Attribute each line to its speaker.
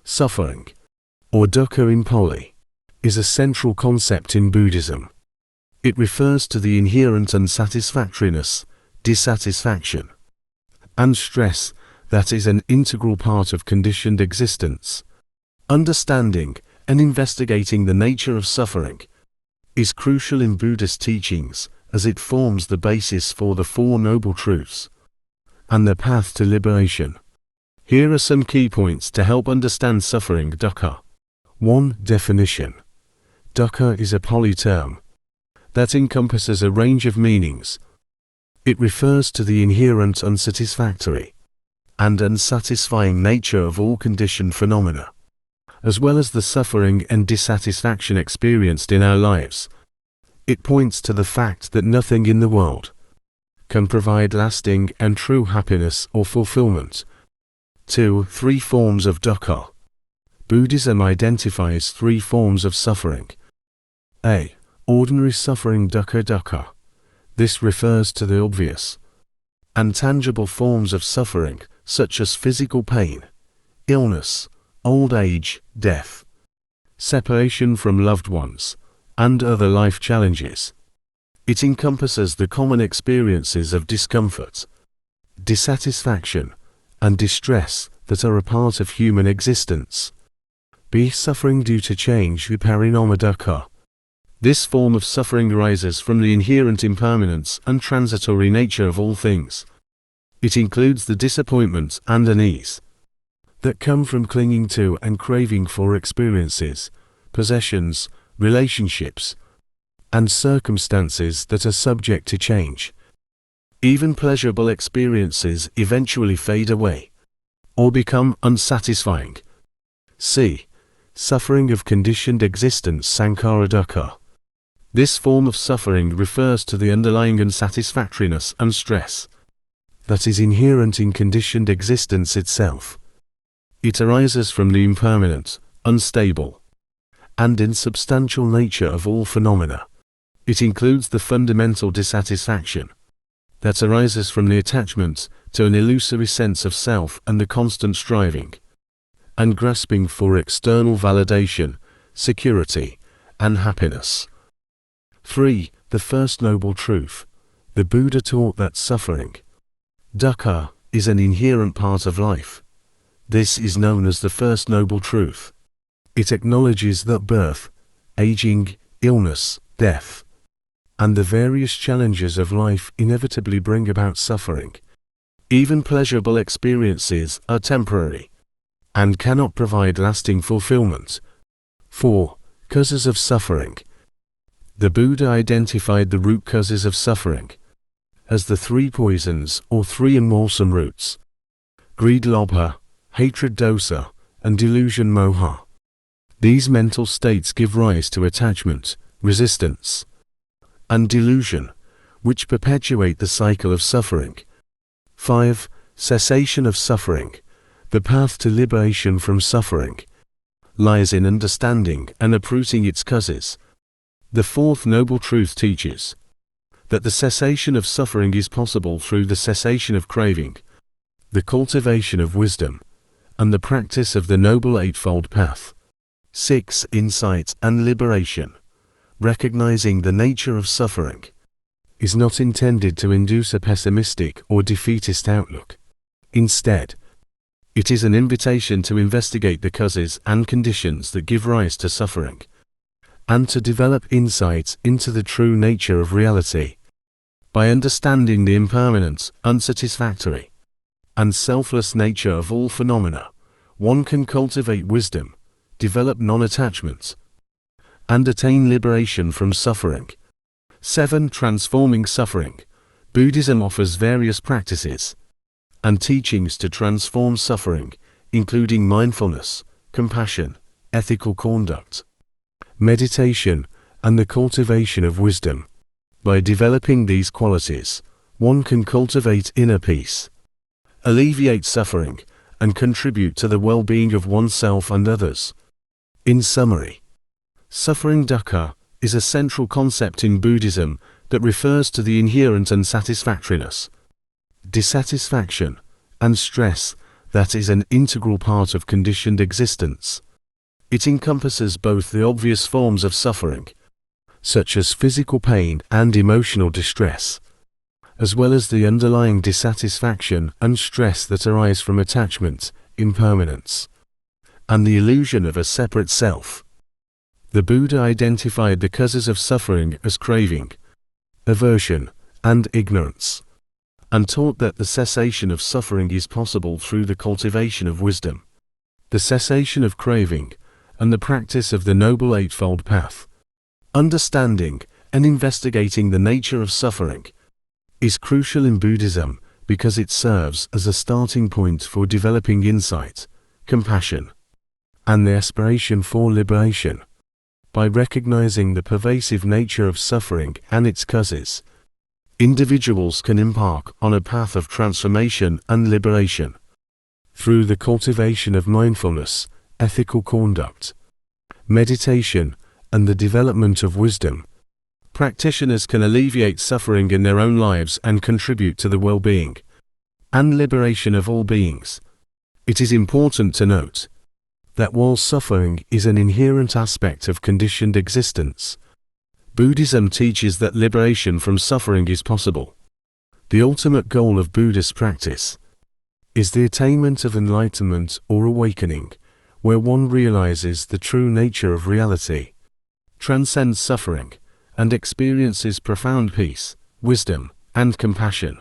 Speaker 1: Suffering, or dukkha in Pali, is a central concept in Buddhism. It refers to the inherent unsatisfactoriness, dissatisfaction, and stress that is an integral part of conditioned existence. Understanding and investigating the nature of suffering is crucial in Buddhist teachings, as it forms the basis for the Four Noble Truths and the path to liberation. Here are some key points to help understand suffering. Dukkha. 1. Definition. Dukkha is a Pali term that encompasses a range of meanings. It refers to the inherent unsatisfactory and unsatisfying nature of all conditioned phenomena, as well as the suffering and dissatisfaction experienced in our lives. It points to the fact that nothing in the world can provide lasting and true happiness or fulfillment. 2. 3 forms of dukkha. Buddhism identifies 3 forms of suffering. A. Ordinary suffering. Dukkha. This refers to the obvious and tangible forms of suffering, such as physical pain, illness, old age, death, separation from loved ones, and other life challenges. It encompasses the common experiences of discomfort, dissatisfaction, and distress that are a part of human existence. B. Suffering due to change. Viparinama dukkha. This form of suffering arises from the inherent impermanence and transitory nature of all things. It includes the disappointment and unease that come from clinging to and craving for experiences, possessions, relationships, and circumstances that are subject to change. Even pleasurable experiences eventually fade away or become unsatisfying. C. Suffering of conditioned existence. Sankhara dukkha. This form of suffering refers to the underlying unsatisfactoriness and stress that is inherent in conditioned existence itself. It arises from the impermanent, unstable, and insubstantial nature of all phenomena. It includes the fundamental dissatisfaction that arises from the attachment to an illusory sense of self and the constant striving and grasping for external validation, security, and happiness. 3. The First Noble Truth. The Buddha taught that suffering, dukkha, is an inherent part of life. This is known as the First Noble Truth. It acknowledges that birth, aging, illness, death, and the various challenges of life inevitably bring about suffering. Even pleasurable experiences are temporary and cannot provide lasting fulfillment. 4. Causes of suffering. The Buddha identified the root causes of suffering as the 3 poisons or 3 unwholesome roots: greed, lobha, hatred, dosa, and delusion, moha. These mental states give rise to attachment, resistance, and delusion, which perpetuate the cycle of suffering. 5. Cessation of suffering. The path to liberation from suffering lies in understanding and uprooting its causes. The Fourth Noble Truth teaches that the cessation of suffering is possible through the cessation of craving, the cultivation of wisdom, and the practice of the Noble Eightfold Path. 6. Insight and liberation. Recognizing the nature of suffering is not intended to induce a pessimistic or defeatist outlook. Instead, it is an invitation to investigate the causes and conditions that give rise to suffering, and to develop insight into the true nature of reality. By understanding the impermanent, unsatisfactory, and selfless nature of all phenomena, one can cultivate wisdom, develop non-attachment, and attain liberation from suffering. 7. Transforming suffering. Buddhism offers various practices and teachings to transform suffering, including mindfulness, compassion, ethical conduct, meditation, and the cultivation of wisdom. By developing these qualities, one can cultivate inner peace, alleviate suffering, and contribute to the well-being of oneself and others. In summary, suffering dukkha is a central concept in Buddhism that refers to the inherent unsatisfactoriness, dissatisfaction, and stress that is an integral part of conditioned existence. It encompasses both the obvious forms of suffering, such as physical pain and emotional distress, as well as the underlying dissatisfaction and stress that arise from attachment, impermanence, and the illusion of a separate self. The Buddha identified the causes of suffering as craving, aversion, and ignorance, and taught that the cessation of suffering is possible through the cultivation of wisdom, the cessation of craving, and the practice of the Noble Eightfold Path. Understanding and investigating the nature of suffering is crucial in Buddhism because it serves as a starting point for developing insight, compassion, and the aspiration for liberation. By recognizing the pervasive nature of suffering and its causes, individuals can embark on a path of transformation and liberation. Through the cultivation of mindfulness, ethical conduct, meditation, and the development of wisdom, practitioners can alleviate suffering in their own lives and contribute to the well-being and liberation of all beings. It is important to note that while suffering is an inherent aspect of conditioned existence, Buddhism teaches that liberation from suffering is possible. The ultimate goal of Buddhist practice is the attainment of enlightenment or awakening, where one realizes the true nature of reality, transcends suffering, and experiences profound peace, wisdom, and compassion.